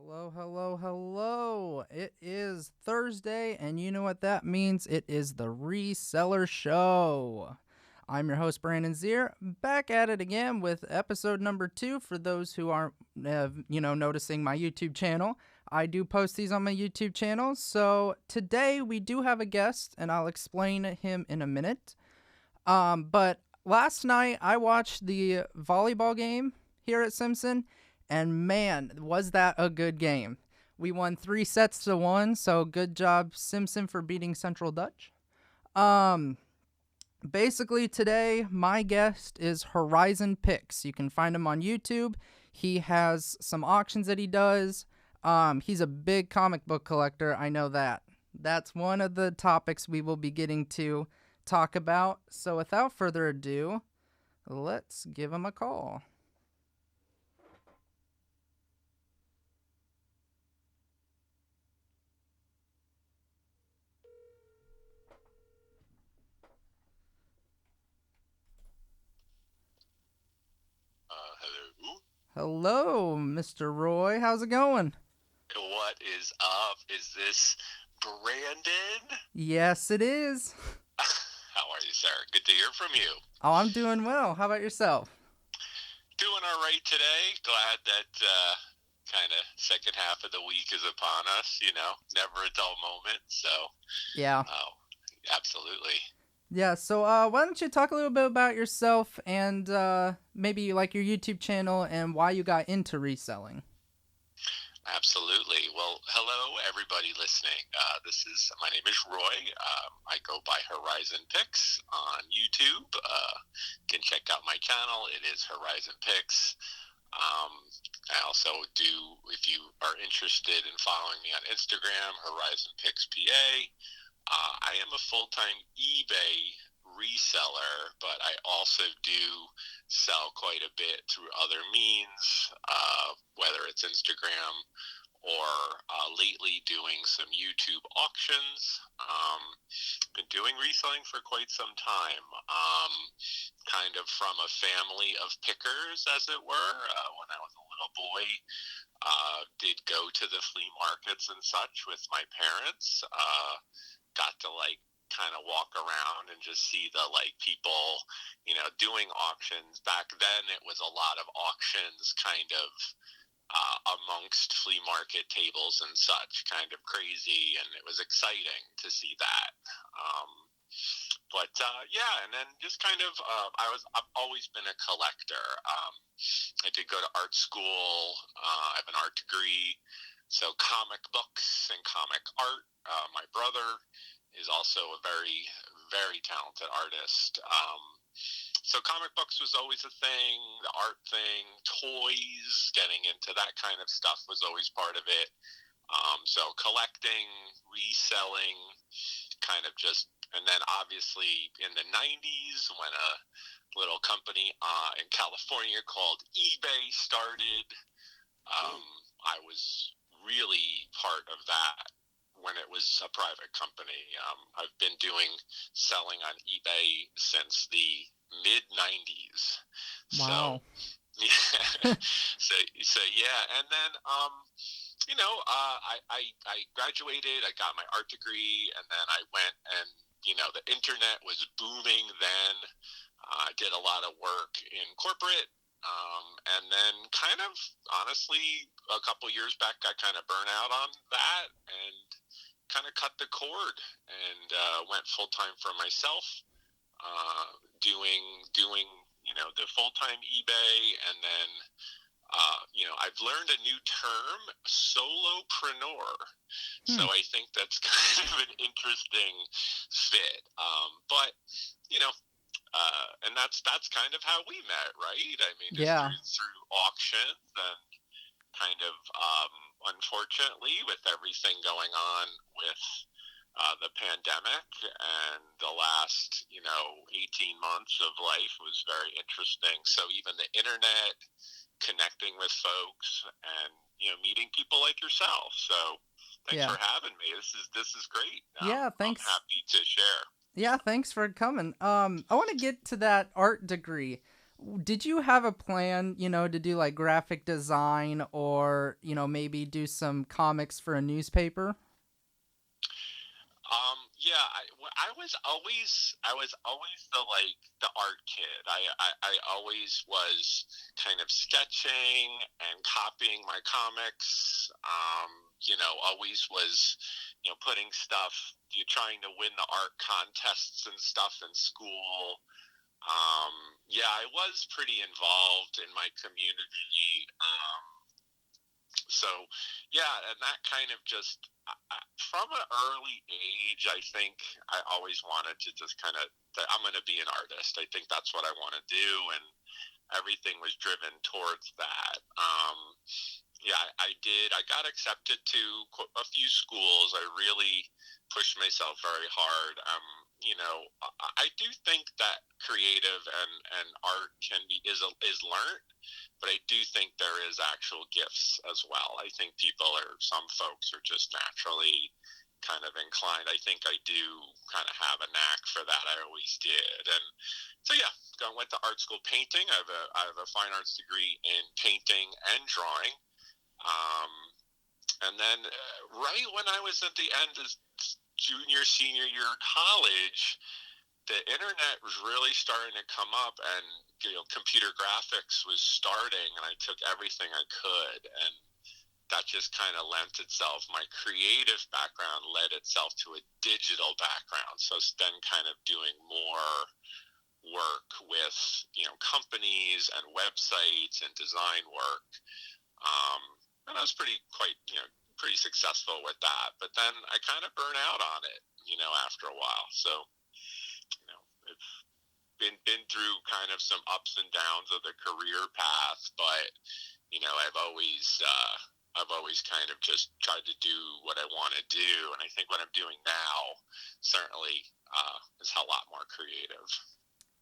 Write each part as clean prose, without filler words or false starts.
Hello, hello, hello. It is Thursday, and you know what that means? It is the ReSeller Show. I'm your host, Brandon Zier, back at it again with episode number 2. For those who aren't, noticing my YouTube channel, I do post these on my YouTube channel. So today we do have a guest, and I'll explain him in a minute. But last night I watched the volleyball game here at Simpson, and man, was that a good game. We won 3-1, so good job, Simpson, for beating Central Dutch. Basically today, my guest is Horizon Picks. You can find him on YouTube. He has some auctions that he does. He's a big comic book collector, I know that. That's one of the topics we will be getting to talk about. So without further ado, let's give him a call. Hello. Hello, Mr. Roy. How's it going? What is up? Is this Brandon? Yes, it is. How are you, sir? Good to hear from you. Oh, I'm doing well. How about yourself? Doing all right today. Glad that kind of second half of the week is upon us. Never a dull moment. So, Yeah. absolutely. Yeah, so why don't you talk a little bit about yourself and maybe like your YouTube channel and why you got into reselling? Absolutely. Well, hello, everybody listening. My name is Roy. I go by Horizon Picks on YouTube. You can check out my channel. It is Horizon Picks. I also do, if you are interested in following me on Instagram, Horizon Picks PA. I am a full-time eBay reseller, but I also do sell quite a bit through other means, whether it's Instagram or lately doing some YouTube auctions. Been doing reselling for quite some time, kind of from a family of pickers, as it were. When I was a little boy, did go to the flea markets and such with my parents. Got to kind of walk around and just see the people, doing auctions. Back then it was a lot of auctions kind of amongst flea market tables and such, kind of crazy, and it was exciting to see that. And then just kind of, I've always been a collector. I did go to art school. I have an art degree. So comic books and comic art. My brother is also a very, very talented artist. So comic books was always a thing, the art thing, toys, getting into that kind of stuff was always part of it. So collecting, reselling, kind of just, and then obviously in the 90s when a little company in California called eBay started, I was really part of that when it was a private company. I've been doing selling on eBay since the mid-90s. Wow. So, yeah. so yeah. And then, I graduated, I got my art degree, and then I went and, the internet was booming then. I did a lot of work in corporate. And then kind of, honestly, a couple years back, I kind of burned out on that and kind of cut the cord and went full-time for myself, doing the full-time eBay. And then, I've learned a new term, solopreneur. So I think that's kind of an interesting fit. And that's kind of how we met, right? I mean, just through auctions and kind of, unfortunately, with everything going on with the pandemic and the last, 18 months of life was very interesting. So even the internet, connecting with folks and, meeting people like yourself. So thanks for having me. This is great. Thanks. I'm happy to share. Yeah, thanks for coming. I want to get to that art degree. Did you have a plan, to do like graphic design or, maybe do some comics for a newspaper? Yeah, I was always the art kid. I always was kind of sketching and copying my comics. Always was, putting stuff, trying to win the art contests and stuff in school. Yeah, I was pretty involved in my community. So yeah, and that kind of just from an early age, I think I always wanted to just kind of I'm going to be an artist. I think that's what I want to do, and everything was driven towards that. Yeah, I did. I got accepted to a few schools. I really pushed myself very hard. I do think that creative and art is learned, but I do think there is actual gifts as well. I think some folks are just naturally kind of inclined. I think I do kind of have a knack for that. I always did. And so yeah, went to art school painting. I have a fine arts degree in painting and drawing. And then right when I was at the end of senior year of college, the internet was really starting to come up, and computer graphics was starting, and I took everything I could, and that just kind of lent itself. My creative background led itself to a digital background, so it's then kind of doing more work with companies and websites and design work, and I was pretty successful with that. But then I kind of burn out on it, after a while. So it's been through kind of some ups and downs of the career path, but I've always kind of just tried to do what I want to do, and I think what I'm doing now certainly is a lot more creative.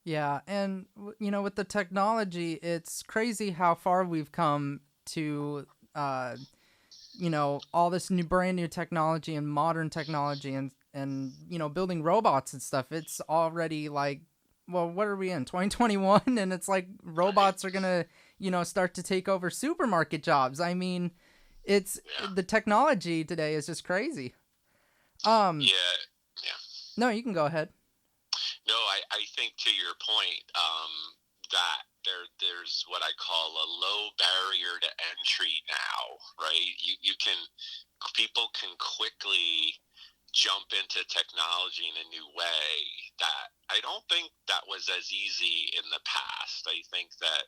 Yeah, and with the technology, it's crazy how far we've come to all this brand new technology and modern technology and building robots and stuff. It's already like, well, what are we in 2021? And it's like robots are gonna start to take over supermarket jobs. I mean, it's the technology today is just crazy. Yeah. No, you can go ahead. No, I think to your point, that there's what I call a low barrier to entry now, right? People can quickly jump into technology in a new way that I don't think that was as easy in the past. I think that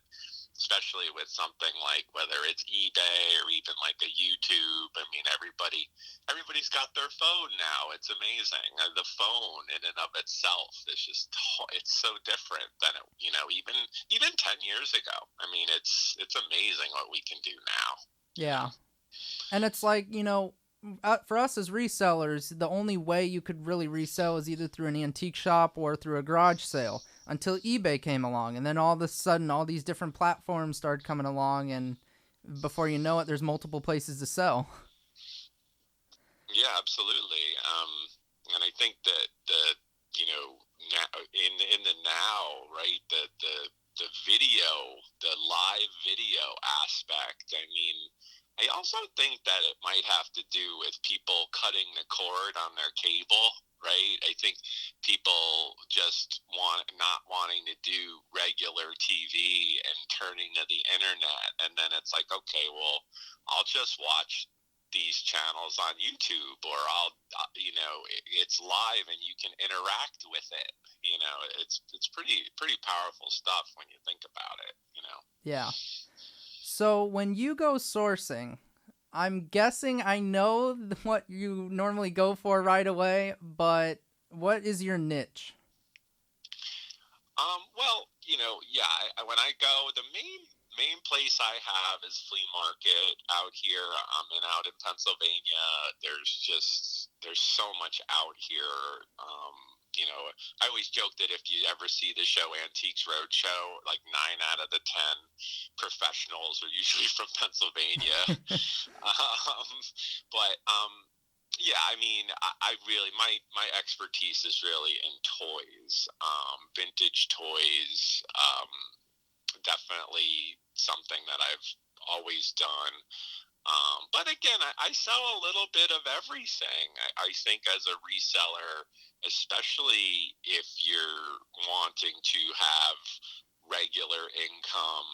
especially with something like whether it's eBay or even like a YouTube, I mean everybody's got their phone now. It's amazing. The phone in and of itself is just it's so different than even 10 years ago. I mean it's amazing what we can do now. Yeah. And it's like, for us as resellers, the only way you could really resell is either through an antique shop or through a garage sale until eBay came along. And then all of a sudden, all these different platforms started coming along, and before you know it, there's multiple places to sell. Yeah, absolutely. And I think that now in the now, right, the video, the live video aspect. I mean, I also think that it might have to do with people cutting the cord on their cable, right? I think people just not wanting to do regular TV and turning to the internet, and then it's like, okay, well, I'll just watch these channels on YouTube, or it's live and you can interact with it. It's pretty powerful stuff when you think about it. Yeah. So when you go sourcing, I'm guessing I know what you normally go for right away, but what is your niche? Well, yeah. When I go, the main place I have is Flea Market out here. Out in Pennsylvania. There's so much out here. I always joke that if you ever see the show Antiques Roadshow, like 9 out of the 10 professionals are usually from Pennsylvania. But yeah, I mean, I really my expertise is really in toys, vintage toys. definitely something that I've always done. But again, I sell a little bit of everything. I think as a reseller, especially if you're wanting to have regular income,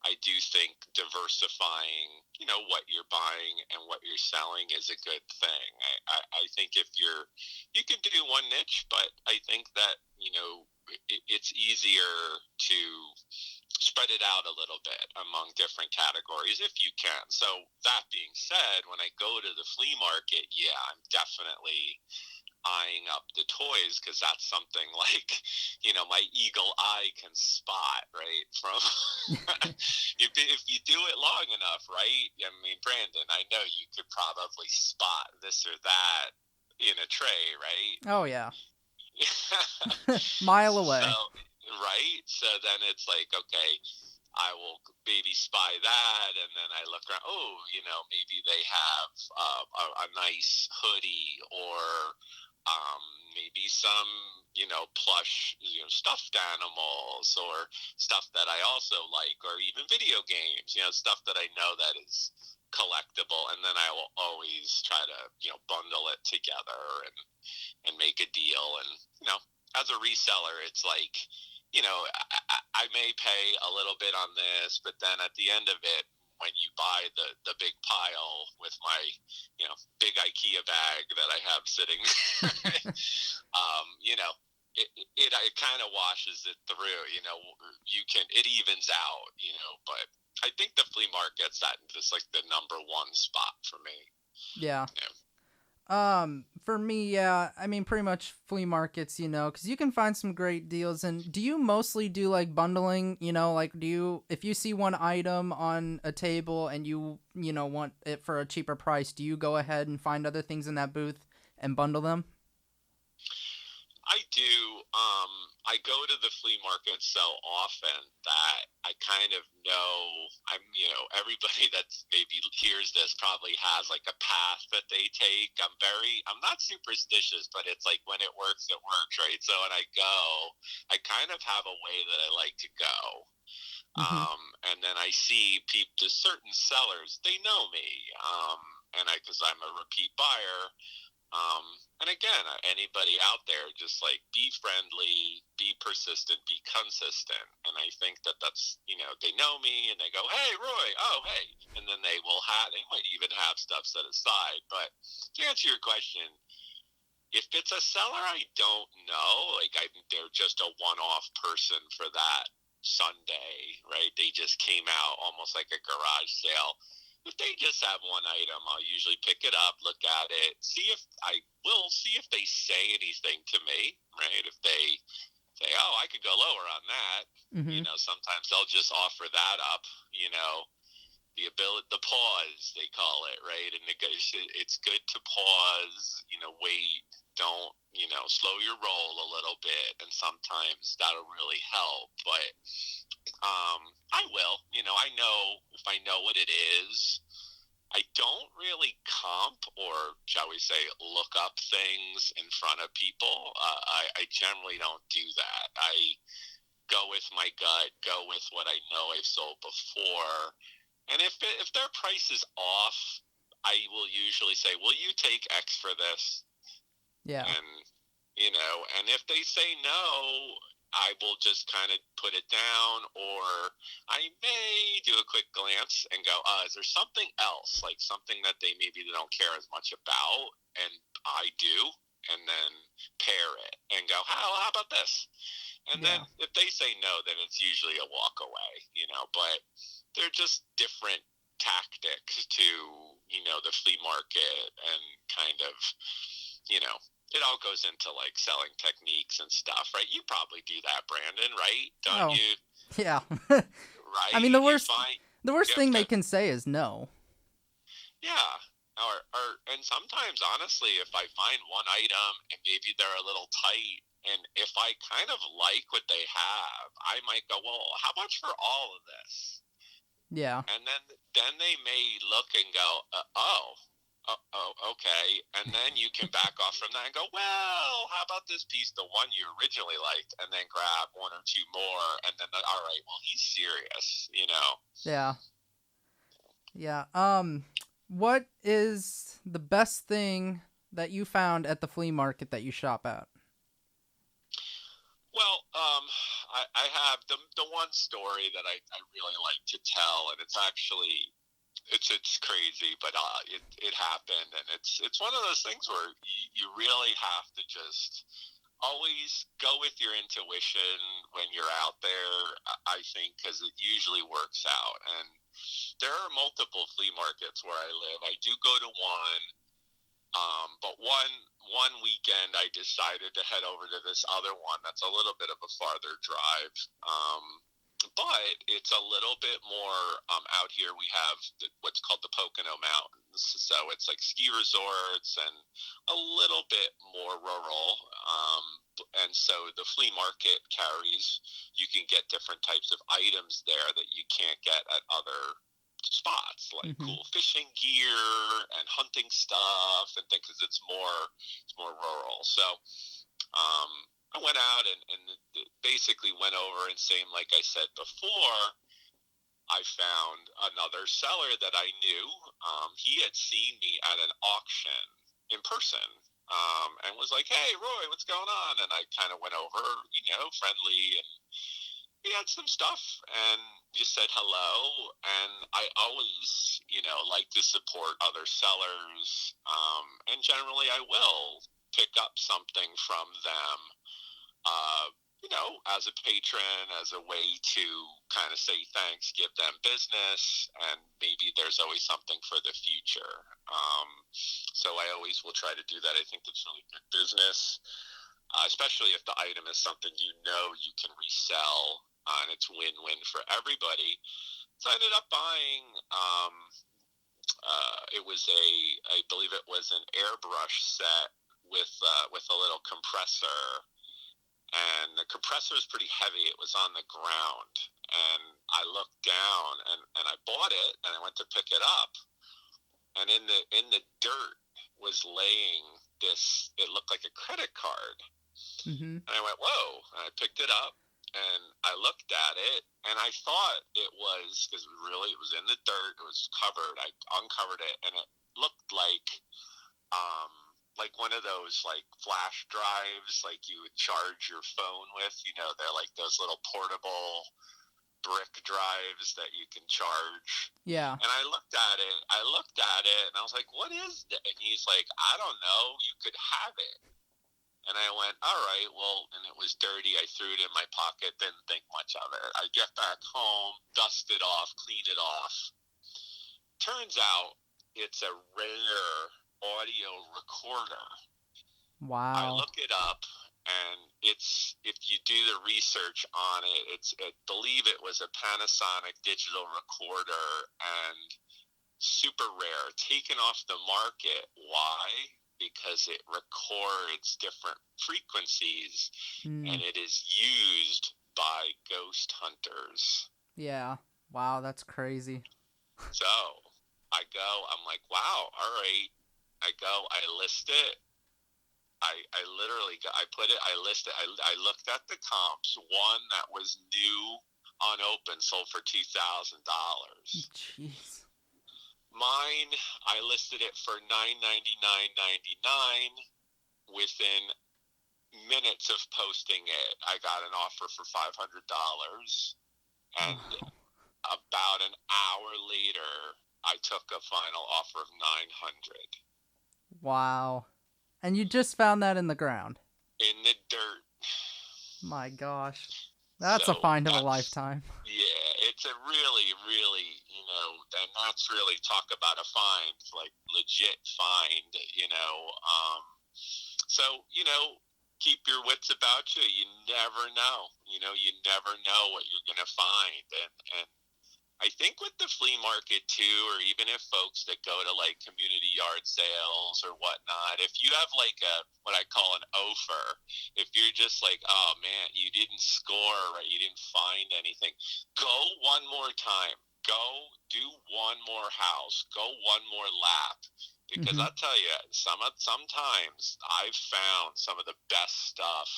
I do think diversifying, what you're buying and what you're selling is a good thing. I think if you can do one niche, but I think that, it's easier to spread it out a little bit among different categories if you can. So that being said, when I go to the flea market, yeah, I'm definitely eyeing up the toys because that's something like, my eagle eye can spot, right? From if you do it long enough, right? I mean, Brandon, I know you could probably spot this or that in a tray, right? Oh, yeah. Mile away. So, right? So then it's like, okay, I will maybe spy that, and then I look around. Oh, maybe they have a nice hoodie, or maybe some, plush, stuffed animals, or stuff that I also like, or even video games, stuff that I know that is collectible, and then I will always try to, bundle it together and make a deal. And, as a reseller, it's like, I may pay a little bit on this, but then at the end of it, when you buy the big pile with my, big IKEA bag that I have sitting, it kind of washes it through. It evens out. But I think the flea market's just like the number one spot for me. Yeah. For me, yeah, I mean, pretty much flea markets, because you can find some great deals. And do you mostly do like bundling, like if you see one item on a table and you want it for a cheaper price, do you go ahead and find other things in that booth and bundle them? I do. I go to the flea market so often that I kind of know, everybody that maybe hears this probably has like a path that they take. I'm not superstitious, but it's like when it works, right? So when I go, I kind of have a way that I like to go. Mm-hmm. And then I see the certain sellers, they know me. Because I'm a repeat buyer. And again, anybody out there, just like be friendly, be persistent, be consistent. And I think that's, they know me and they go, hey, Roy, oh, hey. And then they might even have stuff set aside. But to answer your question, if it's a seller I don't know, like they're just a one-off person for that Sunday, right? They just came out almost like a garage sale. If they just have one item, I'll usually pick it up, look at it, see if they say anything to me, right? If they say, oh, I could go lower on that, Mm-hmm. Sometimes they'll just offer that up, the ability, the pause, they call it, right? And it's good to pause, wait, don't, slow your roll a little bit. And sometimes that'll really help. But I will, I know if I know what it is. I don't really comp, or shall we say, look up things in front of people. I generally don't do that. I go with my gut, go with what I know I've sold before. And if their price is off, I will usually say, will you take X for this? Yeah. And, and if they say no, I will just kind of put it down, or I may do a quick glance and go, is there something else, like something that they don't care as much about, and I do, and then pair it and go, how about this? And then if they say no, then it's usually a walk away, but they're just different tactics to, the flea market, and kind of, it all goes into like selling techniques and stuff, right? You probably do that, Brandon, right? Don't you? Yeah. Right. I mean, the worst thing they can say is no. Yeah. And sometimes, honestly, if I find one item and maybe they're a little tight, and if I kind of like what they have, I might go, well, how much for all of this? Yeah. And then they may look and go, oh, Okay. And then you can back off from that and go, well, how about this piece, the one you originally liked, and then grab one or two more, and then, all right, well, he's serious, you know? Yeah. Yeah. What is the best thing that you found at the flea market that you shop at? Well, I have the one story that I really like to tell, and it's crazy, but it happened, and it's one of those things where you really have to just always go with your intuition when you're out there. I think, because it usually works out, and there are multiple flea markets where I live. I do go to one. But one weekend I decided to head over to this other one that's a little bit of a farther drive. But it's a little bit more out here. We have what's called the Pocono Mountains. So it's like ski resorts and a little bit more rural. And so the flea market carries, you can get different types of items there that you can't get at other spots, like cool fishing gear and hunting stuff and things, because it's more rural. So I went out and basically went over, and same like I said before, I found another seller that I knew. He had seen me at an auction in person, and was like, "Hey, Roy, what's going on?" And I kind of went over, friendly, and we had some stuff and just said hello. And I always, like to support other sellers. And generally I will pick up something from them, as a patron, as a way to kind of say thanks, give them business, and maybe there's always something for the future. So I always will try to do that. I think that's really good business, especially if the item is something you can resell, and it's win-win for everybody. So I ended up buying, I believe it was an airbrush set with a little compressor, and the compressor is pretty heavy. It was on the ground, and I looked down, and I bought it, and I went to pick it up, and in the dirt was laying this, it looked like a credit card. And I went, whoa, and I picked it up, and I looked at it, and I thought it was, because it was in the dirt, it was covered. I uncovered it, and it looked like one of those like flash drives like you would charge your phone with. They're like those little portable brick drives that you can charge. Yeah. And I looked at it, and I was like, what is that? And he's like, I don't know, you could have it. And I went, all right, well, and it was dirty. I threw it in my pocket, didn't think much of it. I get back home, dust it off, clean it off. Turns out it's a rare audio recorder. Wow. I look it up, and it's, if you do the research on it, I believe it was a Panasonic digital recorder, and super rare, taken off the market. Why? Because it records different frequencies, and it is used by ghost hunters. Yeah. Wow, that's crazy. So I go, I'm like, wow, all right. I go, I list it. I literally got, I listed, I looked at the comps. One that was new, unopened, sold for $2,000. Jeez. Mine, I listed it for $999.99. Within minutes of posting it, I got an offer for $500, and about an hour later, I took a final offer of $900. Wow. And you just found that in the ground? In the dirt. My gosh. That's a find of a lifetime. Yeah, it's a really, really, and that's really, talk about a find, like legit find, So, keep your wits about you. You never know. You never know what you're going to find. And I think with the flea market too, or even if folks that go to like community yard sales or whatnot, if you have like what I call an offer, if you're just like, oh man, you didn't score, right? You didn't find anything, go one more time. go do one more house, go one more lap, because Mm-hmm. I'll tell you, sometimes I've found some of the best stuff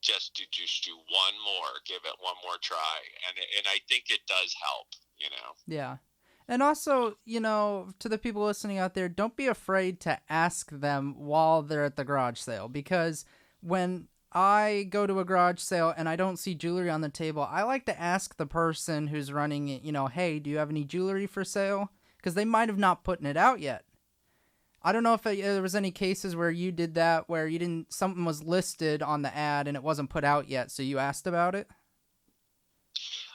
just to just do one more, give it one more try, and I think it does help, you know. Yeah. And also, to the people listening out there, don't be afraid to ask them while they're at the garage sale, because when I go to a garage sale and I don't see jewelry on the table, I like to ask the person who's running it, hey, do you have any jewelry for sale? Because they might have not putting it out yet. I don't know if there was any cases where you did that, where you didn't, something was listed on the ad and it wasn't put out yet, so you asked about it.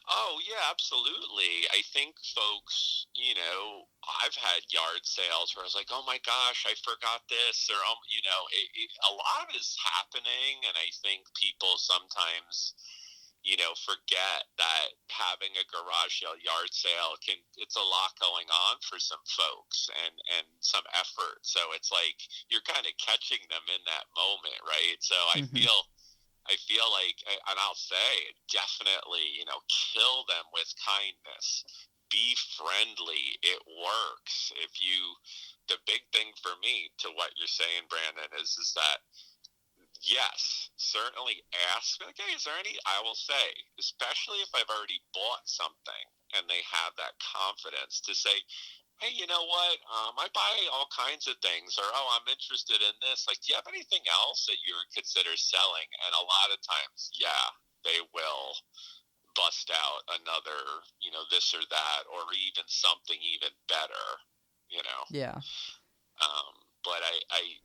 Oh, yeah, absolutely. I think folks, I've had yard sales where I was like, oh my gosh, I forgot this, or, a lot is happening. And I think people sometimes, forget that having a garage sale, yard sale it's a lot going on for some folks and some effort. So it's like you're kind of catching them in that moment, right? So Mm-hmm. I feel like, and I'll say, definitely, kill them with kindness. Be friendly. It works. The big thing for me to what you're saying, Brandon, is that yes, certainly ask. Like, hey, is there any? I will say, especially if I've already bought something and they have that confidence to say, hey, you know what? I buy all kinds of things, or oh, I'm interested in this. Like, do you have anything else that you would consider selling? And a lot of times, yeah, they will bust out another, this or that, or even something even better, you know. Yeah. But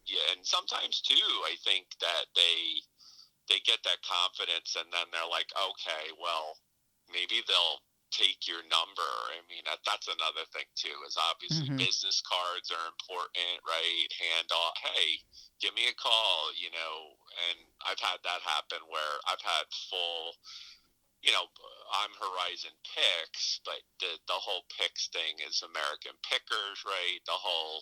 yeah, and sometimes too, I think that they get that confidence, and then they're like, okay, well, maybe they'll take your number. I mean, that's another thing too, is obviously Mm-hmm. business cards are important, right? Hand off, hey, give me a call, and I've had that happen where I've had full, I'm Horizon Picks, but the whole Picks thing is American Pickers, right? The whole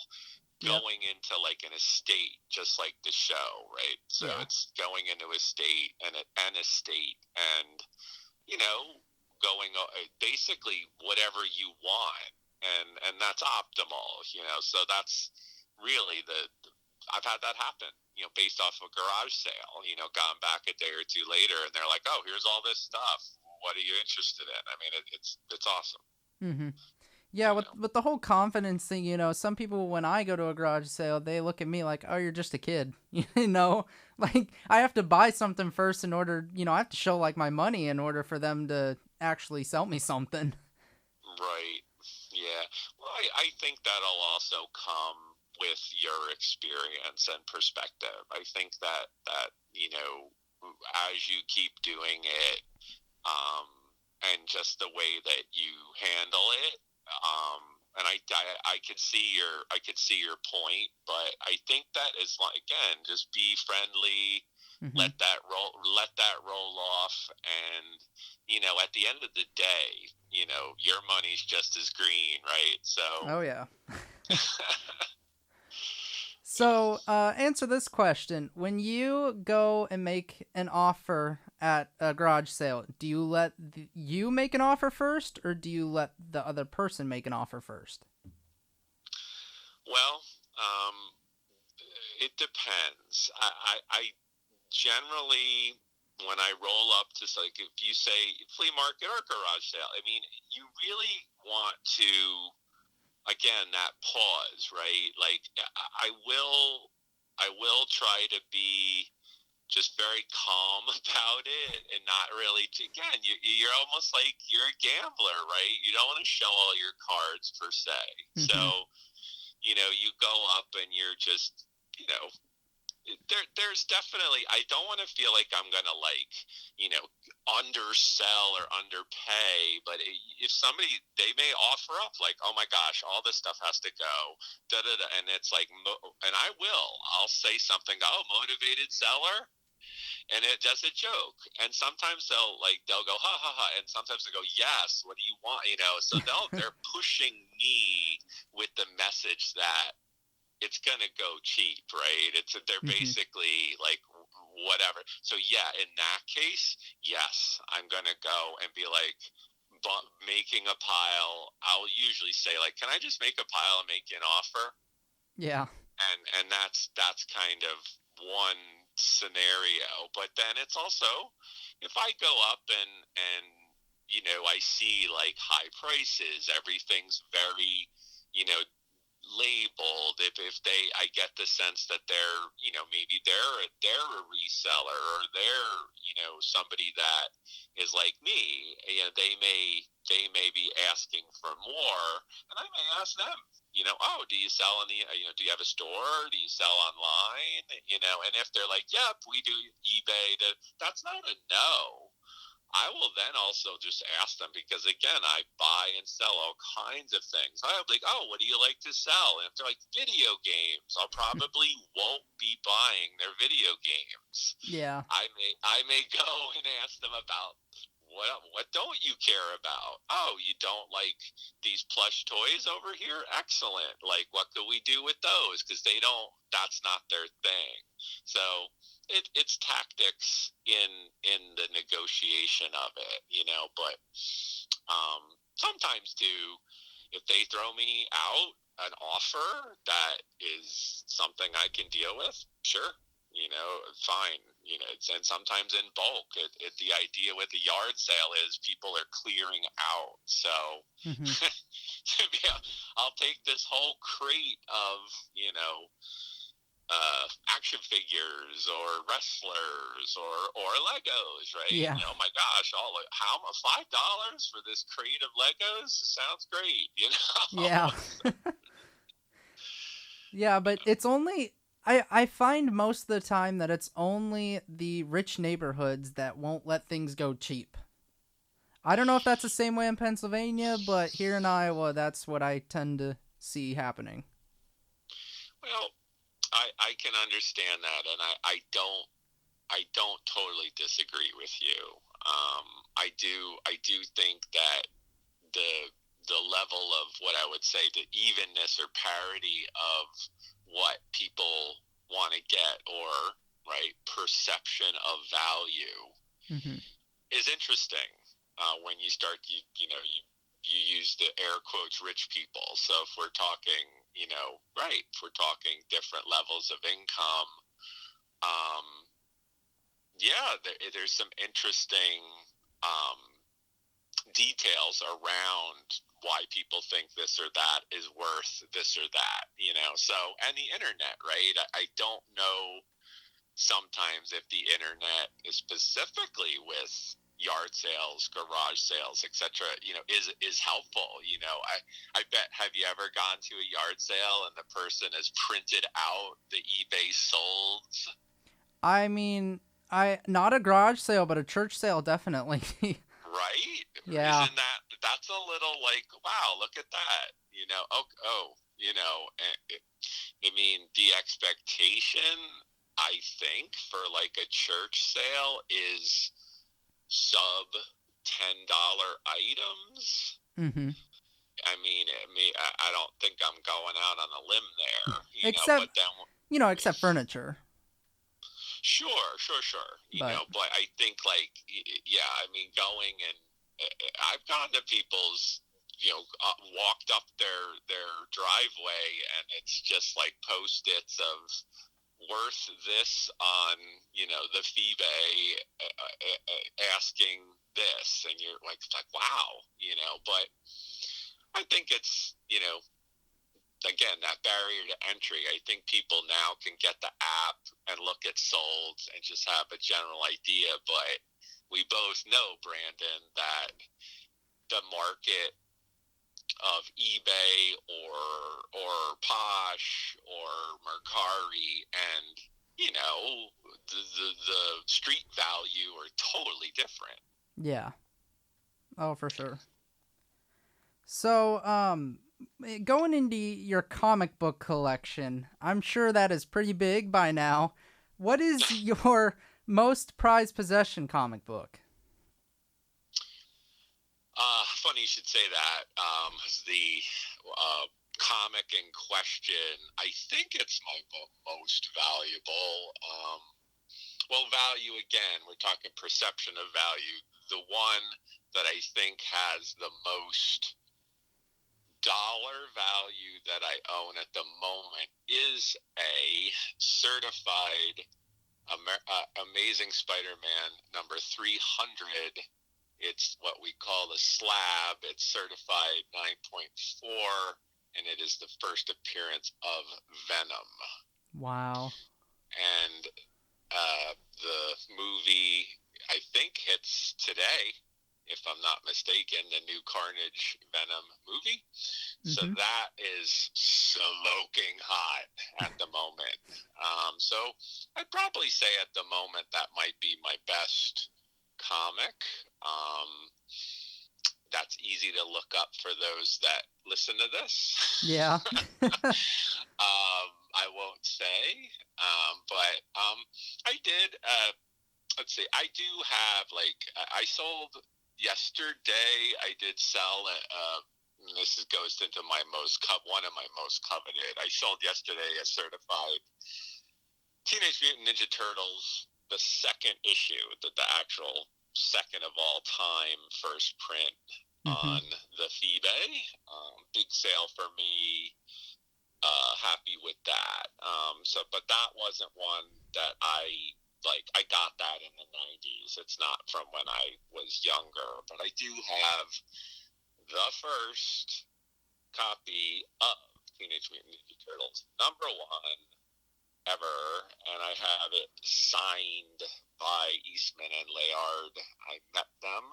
Yep. going into like an estate, just like the show, right? So Yeah. it's going into a state and an estate, and going basically whatever you want, and that's optimal, So that's really I've had that happen, based off of a garage sale, gone back a day or two later, and they're like, oh, here's all this stuff. What are you interested in? I mean, it's awesome. Mm-hmm. Yeah, with the whole confidence thing, some people, when I go to a garage sale, they look at me like, "Oh, you're just a kid," Like I have to buy something first in order, I have to show like my money in order for them to actually sell me something. Right. Yeah. Well, I think that'll also come with your experience and perspective. I think that as you keep doing it, um, and just the way that you handle it, and I could see your point, but I think that is like, again, just be friendly, Mm-hmm. let that roll off, and at the end of the day, your money's just as green, right? So, Oh yeah. yeah. So, answer this question. When you go and make an offer at a garage sale, do you let you make an offer first, or do you let the other person make an offer first? Well, it depends. I generally, when I roll up to, like, if you say flea market or garage sale, I mean, you really want to, again, that pause, right? Like, I will try to be just very calm about it, and not really, again, you're almost like you're a gambler, right? You don't want to show all your cards per se. Mm-hmm. So, you go up and you're just, you know, there's definitely, I don't want to feel like I'm gonna, like, undersell or underpay, but if somebody, they may offer up like, oh my gosh, all this stuff has to go, da da da, and it's like, and I'll say something, oh, motivated seller, and it does a joke, and sometimes they'll go ha ha ha, and sometimes they go, yes, what do you want, so they're pushing me with the message that it's gonna go cheap, right? They're Mm-hmm. basically like, whatever. So yeah, in that case, yes, I'm gonna go and be like, making a pile, I'll usually say, like, can I just make a pile and make you an offer? Yeah. And that's kind of one scenario. But then it's also, if I go up and I see like high prices, everything's very, you know, labeled. If I get the sense that they're, maybe they're a reseller, or they're, somebody that is like me, they may be asking for more, and I may ask them, oh, do you sell on the, do you have a store? Do you sell online? And if they're like, yep, we do eBay, that's not a no. I will then also just ask them, because again, I buy and sell all kinds of things. I'll be like, oh, what do you like to sell? And if they're like video games, I'll probably won't be buying their video games. Yeah. I may go and ask them about, what don't you care about? Oh, you don't like these plush toys over here? Excellent. Like, what could we do with those? Because that's not their thing. So it's tactics in the negotiation of it, but sometimes too, if they throw me out an offer that is something I can deal with, sure, fine, and sometimes in bulk. The idea with a yard sale is people are clearing out, so Mm-hmm. yeah, I'll take this whole crate of action figures or wrestlers or Legos, right? Yeah. Oh my gosh, how much? $5 for this crate of Legos? Sounds great, Yeah. Yeah, but it's only I find most of the time that it's only the rich neighborhoods that won't let things go cheap. I don't know if that's the same way in Pennsylvania, but here in Iowa, that's what I tend to see happening. Well, I can understand that, and I don't totally disagree with you. I do think that the level of what I would say the evenness or parity of what people want to get, or right perception of value, Mm-hmm. is interesting. When you start, you use the air quotes rich people. So if we're talking, if we're talking different levels of income, there's some interesting details around why people think this or that is worth this or that, so, and the internet, right? I don't know sometimes if the internet is specifically with yard sales, garage sales, etc., is helpful. I bet, have you ever gone to a yard sale and the person has printed out the eBay solds? I mean, not a garage sale, but a church sale, definitely. Right? Yeah. Isn't that's a little like, wow, look at that. I mean, the expectation, I think, for like a church sale is sub $10 items. Mm-hmm. I don't think I'm going out on a limb there. Except, but then, except furniture. Sure. But I think, like, yeah, going and I've gone to people's, walked up their driveway, and it's just like Post-its of worth this on, the eBay, asking this, and you're like, wow, but I think it's, again, that barrier to entry. I think people now can get the app and look at solds and just have a general idea, but we both know, Brandon, that the market of eBay or Posh or Mercari and the street value are totally different. Yeah. Oh, for sure. So, going into your comic book collection, I'm sure that is pretty big by now. What is your most prized possession comic book? Funny you should say that. The comic in question, I think it's my most valuable. Well, value again, we're talking perception of value. The one that I think has the most dollar value that I own at the moment is a certified Amazing Spider-Man number 300. It's what we call the slab. It's certified 9.4, and it is the first appearance of Venom. Wow. And the movie, I think, hits today, if I'm not mistaken, the new Carnage Venom movie. So that is smoking hot at the moment. So I'd probably say at the moment that might be my best comic. That's easy to look up for those that listen to this. Yeah. I won't say, but I did. Let's see. I do have I sold yesterday. I did sell. This goes into my one of my most coveted. I sold yesterday a certified Teenage Mutant Ninja Turtles, the second issue, the actual second of all time first print on the eBay. Big sale for me. Happy with that. But that wasn't one that I got that in the 90s. It's not from when I was younger, but I do have the first copy of Teenage Mutant Ninja Turtles number 1 ever, and I have it signed by Eastman and Layard. I met them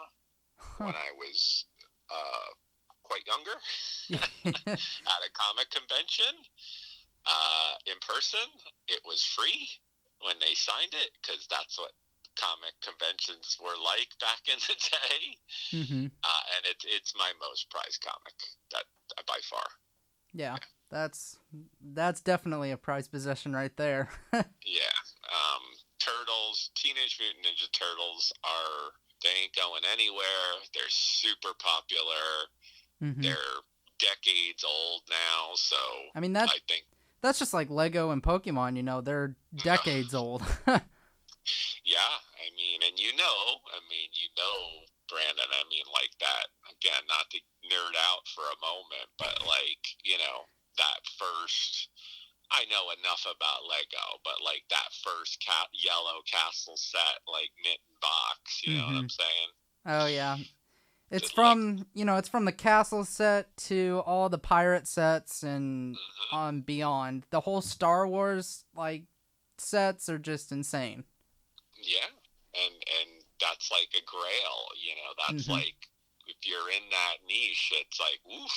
when I was quite younger at a comic convention in person. It was free when they signed it, because that's what comic conventions were like back in the day. And it's my most prized comic, that by far. Yeah. That's definitely a prized possession right there. Yeah. Turtles, Teenage Mutant Ninja Turtles they ain't going anywhere. They're super popular. They're decades old now, so I think that's just like Lego and Pokemon, they're decades old. Yeah, Brandon, like that, again, not to nerd out for a moment, but that first, I know enough about Lego, but that first yellow castle set, mitten box, you know what I'm saying? Oh yeah. It's from the castle set to all the pirate sets and on beyond. The whole Star Wars sets are just insane. Yeah, and that's like a grail, that's if you're in that niche, it's oof,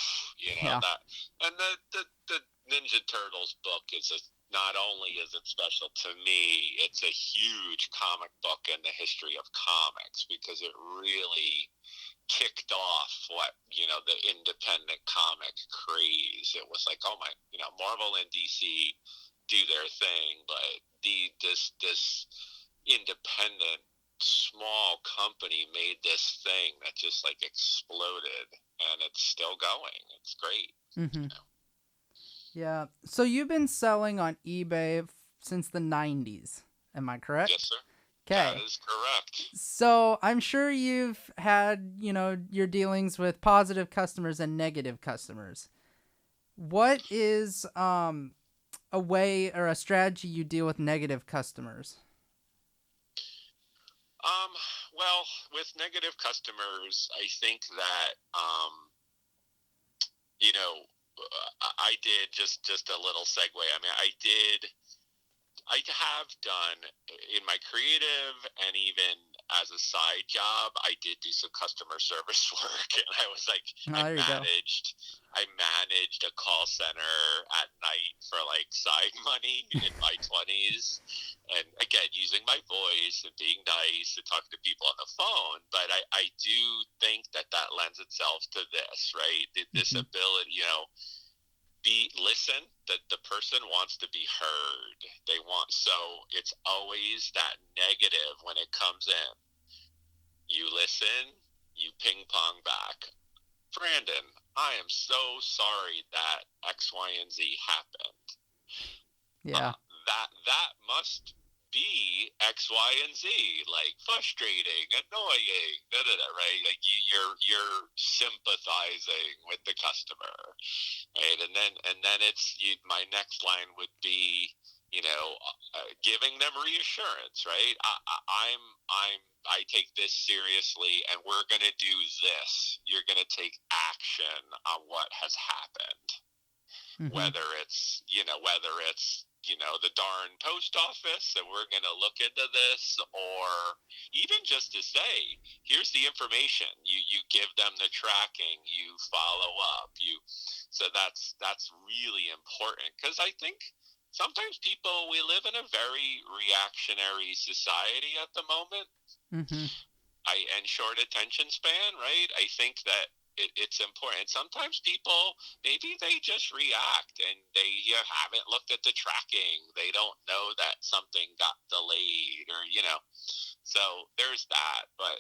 that. And the Ninja Turtles book not only is it special to me, it's a huge comic book in the history of comics, because it really kicked off what the independent comic craze. It was oh my, Marvel and DC do their thing, but this independent small company made this thing that just exploded, and it's still going. It's great. Yeah. So you've been selling on eBay since the 90s. Am I correct? Yes, sir. Okay. That is correct. So I'm sure you've had, your dealings with positive customers and negative customers. What is a way or a strategy you deal with negative customers? Well, with negative customers, I think that, I did just a little segue. I have done in my creative, and even as a side job, I did do some customer service work, and I was I managed a call center at night for side money in my 20s, and again, using my voice and being nice and talking to people on the phone. But I do think that lends itself to this, right? This ability, listen, that the person wants to be heard. So it's always that negative when it comes in. You listen, you ping pong back. Brandon, I am so sorry that X, Y, and Z happened. Yeah. That must be X, Y, and Z, like frustrating, annoying, right? Like you're sympathizing with the customer, right? And then my next line would be, giving them reassurance, right? I take this seriously, and we're going to do this. You're going to take action on what has happened. Mm-hmm. Whether it's the darn post office, and we're going to look into this, or even just to say, here's the information. You give them the tracking, you follow up, so that's really important, because I think sometimes we live in a very reactionary society at the moment. Mm-hmm. And short attention span, right? I think that it's important. Sometimes people, maybe they just react, and they haven't looked at the tracking. They don't know that something got delayed, or so there's that. But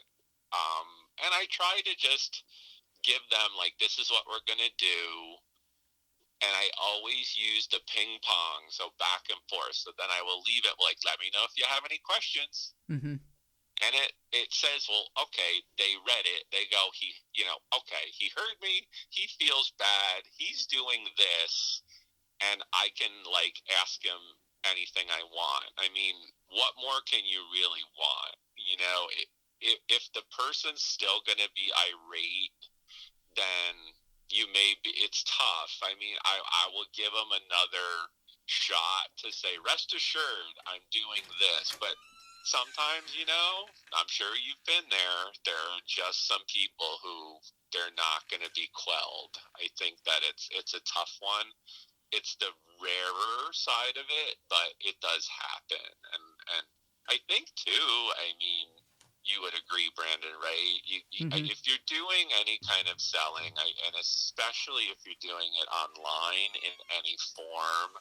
and I try to just give them, like, this is what we're gonna do. And I always use the ping pong, so back and forth. So then I will leave it like, let me know if you have any questions. Mm-hmm. And it says, well, okay, they read it. They go, okay, he heard me. He feels bad. He's doing this. And I can, like, ask him anything I want. I mean, what more can you really want? If the person's still going to be irate, then it's tough. I mean, I will give them another shot to say, rest assured, I'm doing this. But sometimes, I'm sure you've been there. There are just some people who they're not going to be quelled. I think that it's a tough one. It's the rarer side of it, but it does happen. And I think too, I mean, you would agree, Brandon, right? Mm-hmm. If you're doing any kind of selling, and especially if you're doing it online in any form,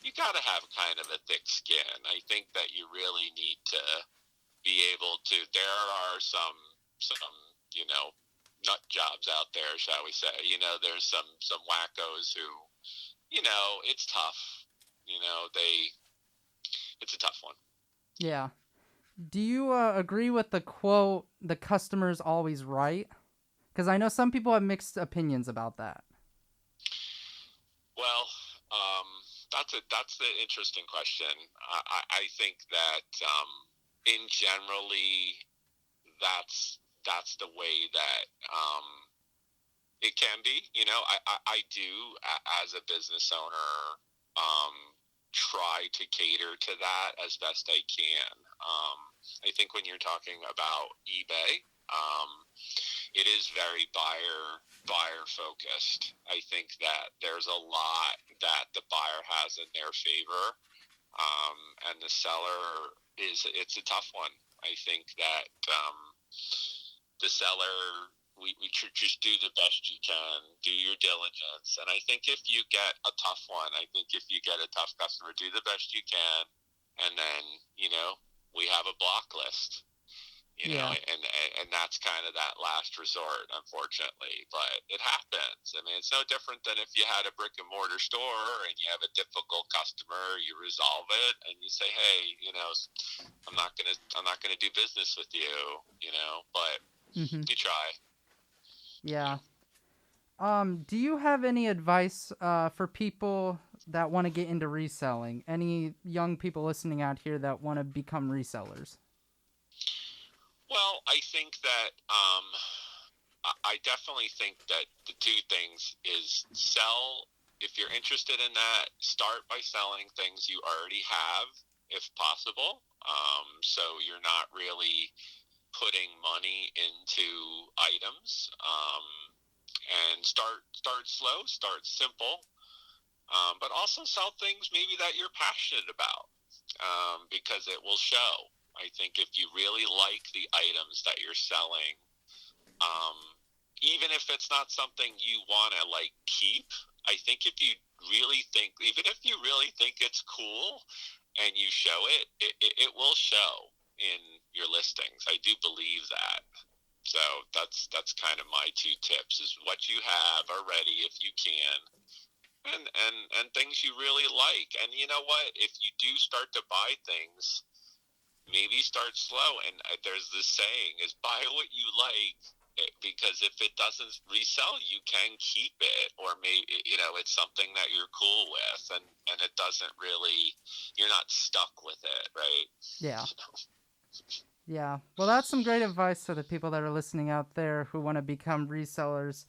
you got to have kind of a thick skin. I think that you really need to be able to. There are some nut jobs out there, shall we say? There's some wackos who, it's tough. It's a tough one. Yeah. Do you agree with the quote, "The customer's always right"? Because I know some people have mixed opinions about that. Well, that's the interesting question. I think that in generally, that's the way that it can be. I do, as a business owner, try to cater to that as best I can. I think when you're talking about eBay, it is very buyer focused. I think that there's a lot that the buyer has in their favor, and the seller it's a tough one. I think that the seller, we just do the best you can, do your diligence. And I think if you get a tough one, I think if you get a tough customer, do the best you can, and then we have a block list. And that's kind of that last resort, unfortunately. But it happens. I mean, it's no different than if you had a brick and mortar store and you have a difficult customer, you resolve it and you say, hey, I'm not gonna do business with you, but Mm-hmm. you try. Yeah. Do you have any advice for people that want to get into reselling? Any young people listening out here that want to become resellers? Well, I think that I definitely think that the two things is sell. If you're interested in that, start by selling things you already have, if possible. So you're not really putting money into items. And start slow, start simple, but also sell things maybe that you're passionate about, because it will show. I think if you really like the items that you're selling, even if it's not something you want to like keep, I think if you really think, even if you really think it's cool and you show it, it will show in your listings. I do believe that. So that's kind of my two tips: is what you have already, if you can, and things you really like. And you know what? If you do start to buy things, maybe start slow. And there's this saying is buy what you like, because if it doesn't resell, you can keep it, or maybe it's something that you're cool with, and it doesn't really, you're not stuck with it, right? Yeah. Yeah. Well, that's some great advice to the people that are listening out there who want to become resellers.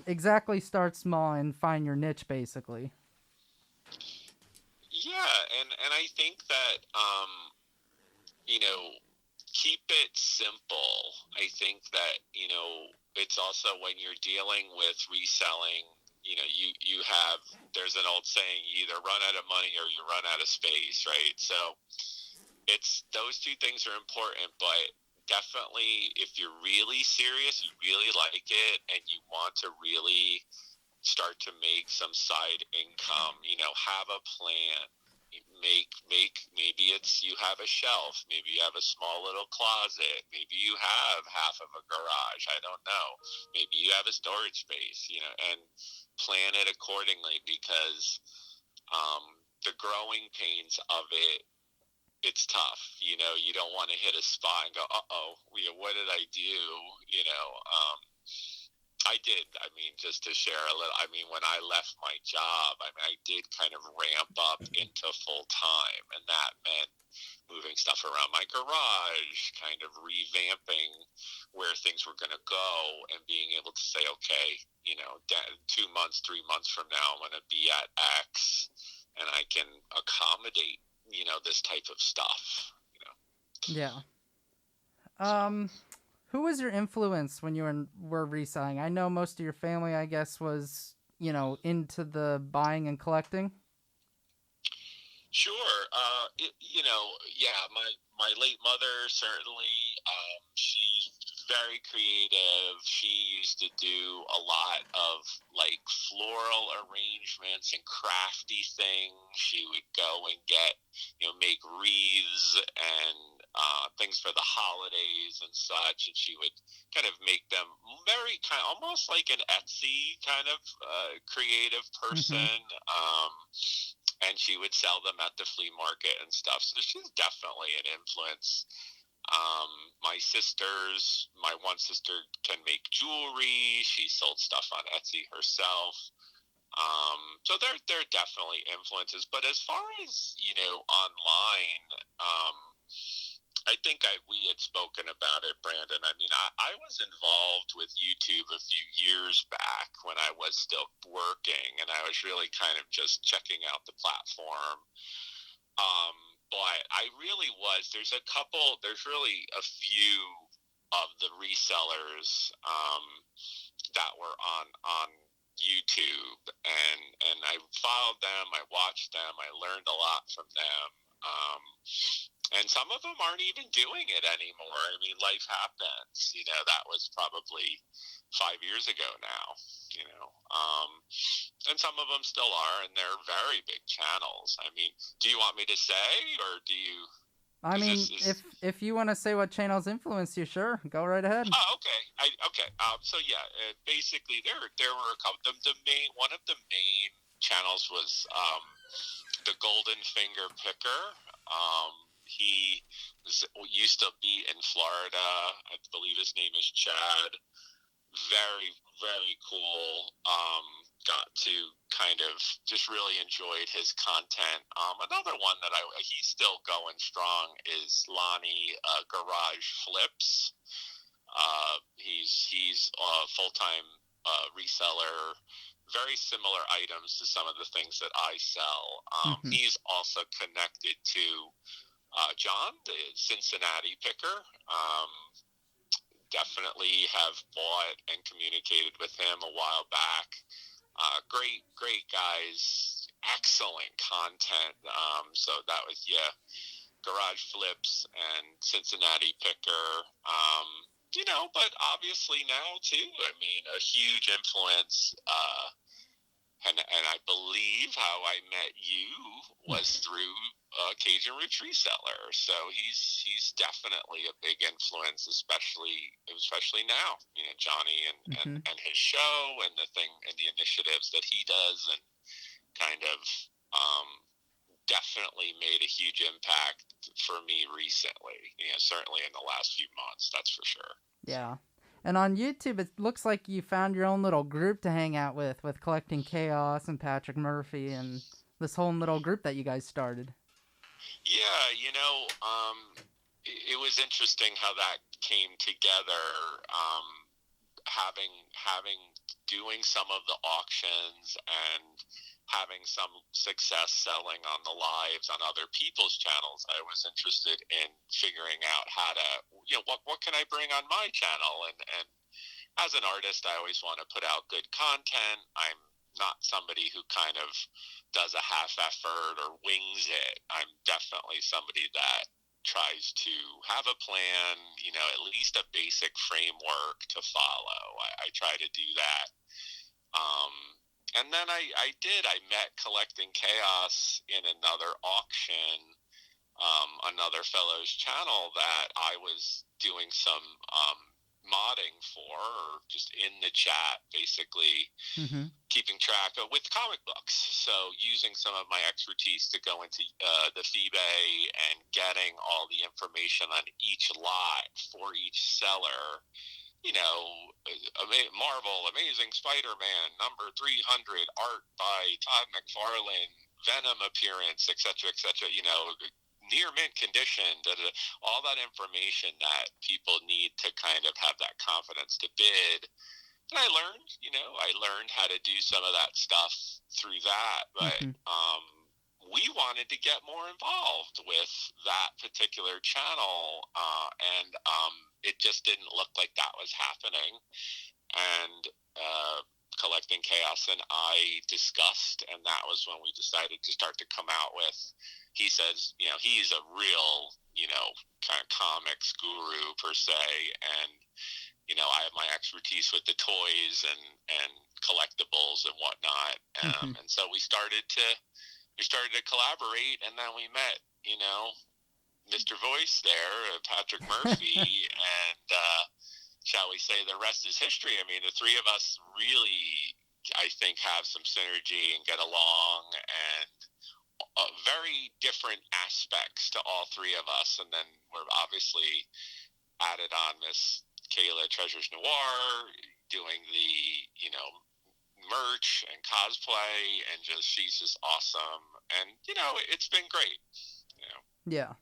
Exactly, start small and find your niche, basically. Yeah, and I think that you know keep it simple. I think that it's also when you're dealing with reselling, you have, there's an old saying, you either run out of money or you run out of space, right? So it's, those two things are important, but definitely if you're really serious, you really like it, and you want to really start to make some side income, have a plan. Make maybe it's, you have a shelf, maybe you have a small little closet, maybe you have half of a garage, I don't know, maybe you have a storage space, and plan it accordingly, because the growing pains of it, it's tough. You don't want to hit a spot and go, uh-oh, what did I do? I did. I mean, just to share a little, I mean, when I left my job, I did kind of ramp up into full time, and that meant moving stuff around my garage, kind of revamping where things were going to go, and being able to say, okay, 2 months, 3 months from now, I'm going to be at X, and I can accommodate, this type of stuff. Yeah. So. Who was your influence when you were reselling? I know most of your family, I guess, was into the buying and collecting. Sure. Yeah, my late mother, certainly, she's very creative. She used to do a lot of like floral arrangements and crafty things. She would go and get, make wreaths and things for the holidays and such, and she would kind of make them very kind, almost like an Etsy kind of creative Mm-hmm. person. And she would sell them at the flea market and stuff. So she's definitely an influence. My one sister can make jewelry. She sold stuff on Etsy herself. So they're definitely influences. But as far as online, I think we had spoken about it, Brandon. I mean, I was involved with YouTube a few years back when I was still working, and I was really kind of just checking out the platform. Um, but I really was. There's really a few of the resellers that were on YouTube, and I followed them. I watched them. I learned a lot from them. And some of them aren't even doing it anymore. I mean, life happens. That was probably 5 years ago now. And some of them still are, and they're very big channels. I mean, do you want me to say, or do you? I Is this mean, is? if you want to say what channels influence you, sure, go right ahead. Oh, okay. Okay. So yeah, basically there were a couple. The main one of the main channels was the Golden Finger Picker. He used to be in Florida. I believe his name is Chad. Very, very cool. Got to kind of just really enjoyed his content. Another one that he's still going strong is Lonnie Garage Flips. He's a full time reseller. Very similar items to some of the things that I sell. Mm-hmm. He's also connected to John, the Cincinnati picker. Definitely have bought and communicated with him a while back. Great guys, excellent content. So that was, yeah, Garage Flips and Cincinnati Picker. But obviously now too, I mean, a huge influence. And I believe how I met you was through Cajun Roots Reseller. So he's definitely a big influence, especially now. Johnny Mm-hmm. and his show and the initiatives that he does, and kind of definitely made a huge impact for me recently. Certainly in the last few months, that's for sure. Yeah. And on YouTube, it looks like you found your own little group to hang out with Collecting Chaos and Patrick Murphy and this whole little group that you guys started. Yeah, it was interesting how that came together. Having doing some of the auctions and having some success selling on the lives on other people's channels, I was interested in figuring out how to, what can I bring on my channel? And as an artist, I always want to put out good content. I'm not somebody who kind of does a half effort or wings it. I'm definitely somebody that tries to have a plan, at least a basic framework to follow. I try to do that. And then I met Collecting Chaos in another auction, another fellow's channel that I was doing some modding for, or just in the chat, basically keeping track of with comic books. So using some of my expertise to go into the FeeBay and getting all the information on each lot for each seller. Marvel, Amazing Spider-Man, number 300, art by Todd McFarlane, Venom appearance, etc., etc., near mint condition, all that information that people need to kind of have that confidence to bid. And I learned how to do some of that stuff through that, but we wanted to get more involved with that particular channel, and it just didn't look like that was happening. And Collecting Chaos and I discussed, and that was when we decided to start to come out with, he says, he's a real, kind of comics guru per se, and I have my expertise with the toys and collectibles and whatnot, and so we started to collaborate, and then we met, Mr. Voice there, Patrick Murphy, and shall we say the rest is history. I mean, the three of us really, I think, have some synergy and get along, and very different aspects to all three of us. And then we're obviously added on Miss Kayla Treasures Noir, doing the, merch and cosplay, and she's just awesome. And, it's been great. Yeah.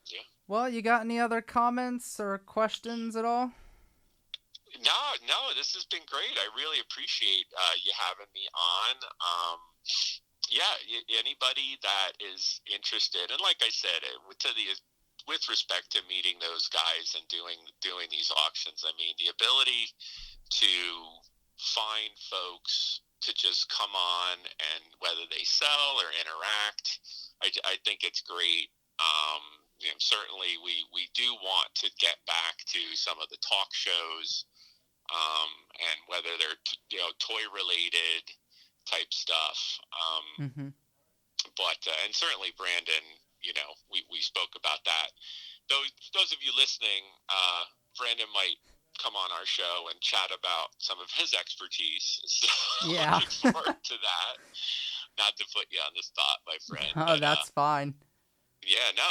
Yeah. Well, you got any other comments or questions at all? No, this has been great. I really appreciate you having me on. Anybody that is interested, and like I said, with respect to meeting those guys and doing these auctions, I mean, the ability to find folks to just come on, and whether they sell or interact, I think it's great. Certainly we do want to get back to some of the talk shows, and whether they're toy related type stuff. But and certainly Brandon, we spoke about that. Those of you listening, Brandon might come on our show and chat about some of his expertise. So yeah. Looking forward to that. Not to put you on the spot, my friend. Oh, but, that's fine. Yeah, no.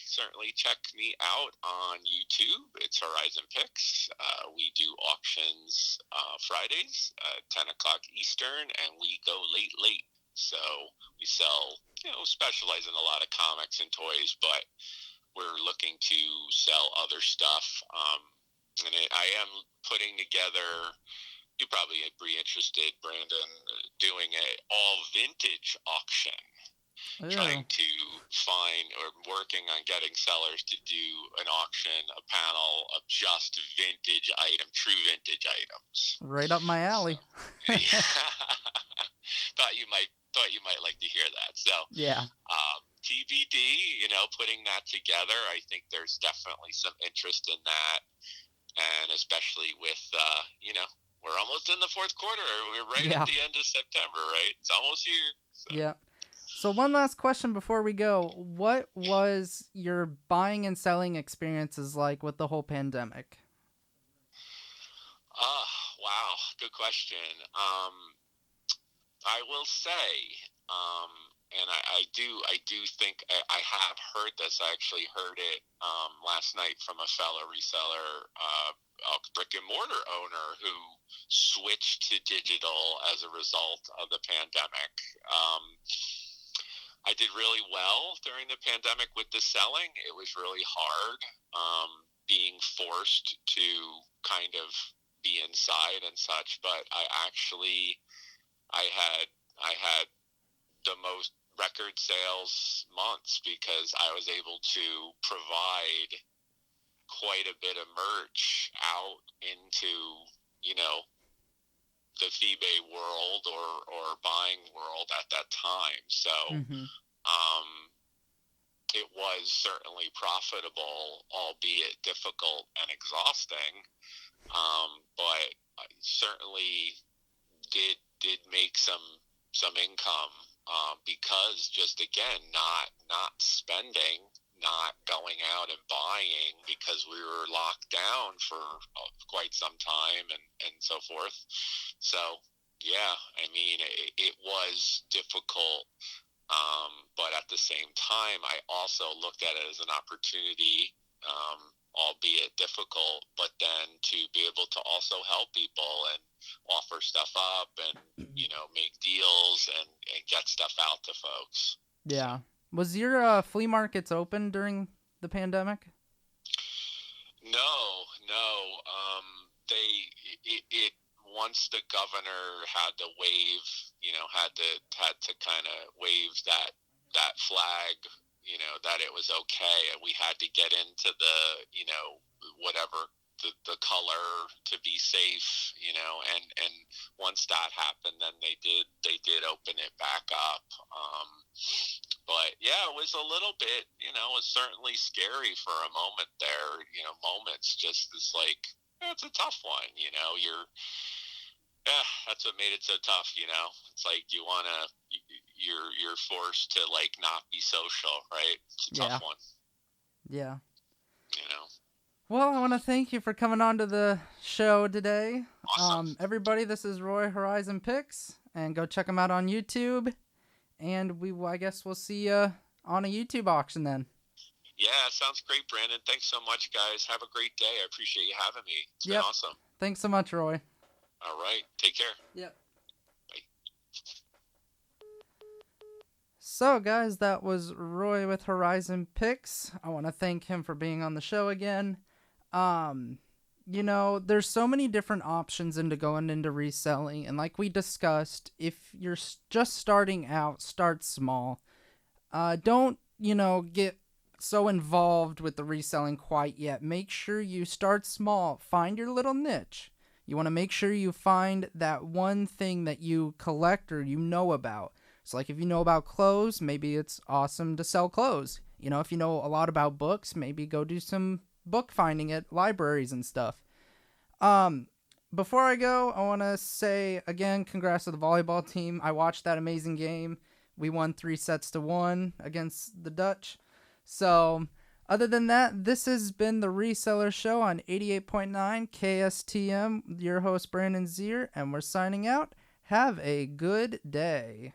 Certainly check me out on YouTube. It's Horizon Picks. We do auctions Fridays, 10 o'clock Eastern, and we go late. So we sell, specialize in a lot of comics and toys, but we're looking to sell other stuff. And I am putting together, you'd probably be interested, Brandon, doing a all vintage auction. Trying to find or working on getting sellers to do an auction, a panel of just true vintage items. Right up my alley. So, thought you might like to hear that. So yeah. TBD, putting that together. I think there's definitely some interest in that, and especially with we're almost in the fourth quarter. We're right at the end of September, right? It's almost here. So. Yeah. So one last question before we go. What was your buying and selling experiences like with the whole pandemic? Wow. Good question. I will say, and I do think I have heard this. I actually heard it last night from a fellow reseller, a brick and mortar owner who switched to digital as a result of the pandemic. I did really well during the pandemic with the selling. It was really hard being forced to kind of be inside and such, but I had I had the most record sales months because I was able to provide quite a bit of merch out into, you know, the eBay world or buying world at that time. So it was certainly profitable, albeit difficult and exhausting. But I certainly did make some income because just again not spending, not going out and buying because we were locked down for quite some time and so forth. So yeah, I mean it was difficult, but at the same time I also looked at it as an opportunity, albeit difficult, but then to be able to also help people and offer stuff up and, you know, make deals and get stuff out to folks. Yeah. Was your flea markets open during the pandemic? No. It once the governor had to wave, you know, had to kind of wave that flag, you know, that it was okay, and we had to get into the, you know, whatever the color to be safe, you know, and once that happened, then they did open it back up. But yeah, it was a little bit, you know, it was certainly scary for a moment there, you know, moments just this like, it's a tough one, you know, that's what made it so tough, you know. It's like you're forced to like not be social, right? It's a tough one. Yeah. You know. Well, I want to thank you for coming on to the show today. Awesome. Everybody, this is Roy Horizon Picks, and go check him out on YouTube. And I guess we'll see you on a YouTube auction then. Yeah, sounds great, Brandon. Thanks so much, guys. Have a great day. I appreciate you having me. It's been awesome. Thanks so much, Roy. All right. Take care. Yep. Bye. So, guys, that was Roy with Horizon Picks. I want to thank him for being on the show again. You know, there's so many different options into going into reselling. And like we discussed, if you're just starting out, start small. Don't, you know, get so involved with the reselling quite yet. Make sure you start small. Find your little niche. You want to make sure you find that one thing that you collect or you know about. So like if you know about clothes, maybe it's awesome to sell clothes. You know, if you know a lot about books, maybe go do some book finding at libraries and stuff. Before I go, I want to say again, congrats to the volleyball team. I watched that amazing game. We won 3-1 against the Dutch. So other than that, this has been the Reseller Show on 88.9 KSTM. Your host, Brandon Zier, and we're signing out. Have a good day.